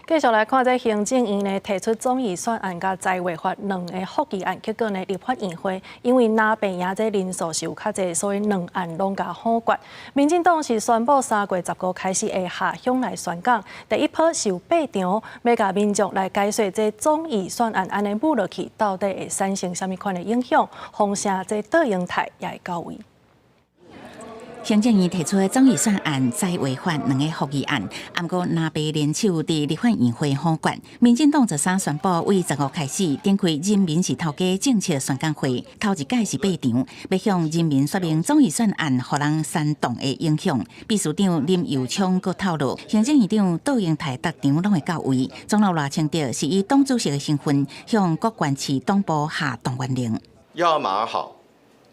继续来看，这行政院呢提出总预算案甲财违法两个复议案，结果呢立法院会因为拿病赢这人数是有较济，所以两案拢甲否决。民进党是宣布3月15开始会下乡来宣讲，第一波是有8场，要甲民众来解说这总预算案安尼舞落去，到底会产生什么款的影响？风声这倒影态也会到位。 行政院提出的总预算案再违反两个复议案，不过拿被联手伫立法院会否决。民进党13宣布为15日开始展开人民是头家政策宣讲会，头一届是8场，要向人民说明总预算案互人煽动的影响。秘书长林佑昌阁透露，行政院长杜英台逐场拢会到位。总统赖清德是以党主席的身份向各县市党部下动员令，要马儿好，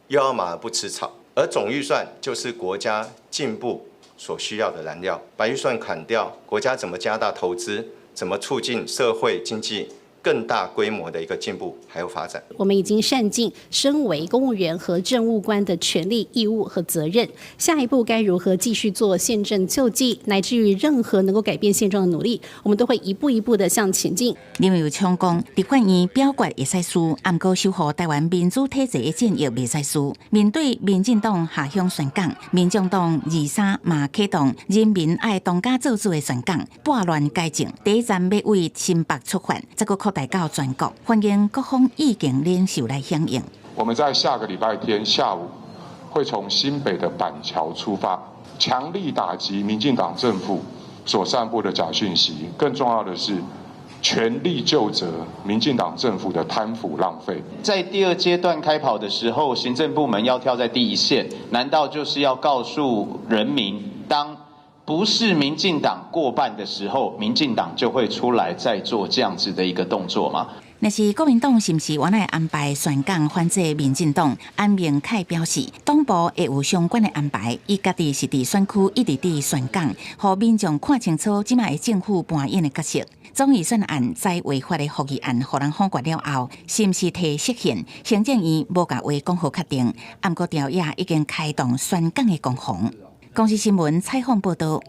又要马儿不吃草。 而总预算就是国家进步所需要的燃料，把预算砍掉，国家怎么加大投资，怎么促进社会经济更大规模的一个进步还有发展？我们已经善尽身为公务员和政务官的权利、义务和责任。下一步该如何继续做宪政救济，乃至于任何能够改变现状的努力，我们都会一步一步的向前进。林佑昌讲，立法院表决会使输，不过守护台湾民主体制的战役未使输。面对民进党下乡宣讲，民众党23嘛启动人民爱当家做主的宣讲，拨乱改正，第一站要为新北出发，再个扩大到全国，欢迎各方意见领袖来响应。我们在下个礼拜天下午会从新北的板桥出发，强力打击民进党政府所散布的假讯息。更重要的是，全力究责民进党政府的贪腐浪费。在第2阶段开跑的时候，行政部门要跳在第一线，难道就是要告诉人民，当不是民进党过半的时候，民进党就会出来再做这样子的一个动作吗？那是国民党是不是原来安排宣讲反制民进党？安明凯表示，党部会有相关的安排，伊家己是伫选区一直伫宣讲，互民众看清楚即卖政府扮演的角色。总预算案在违法的复议案，互人否决了后，是不是提实现？行政院无甲话讲好确定，不过调也已经开动宣讲的攻防。公视新闻采访报道。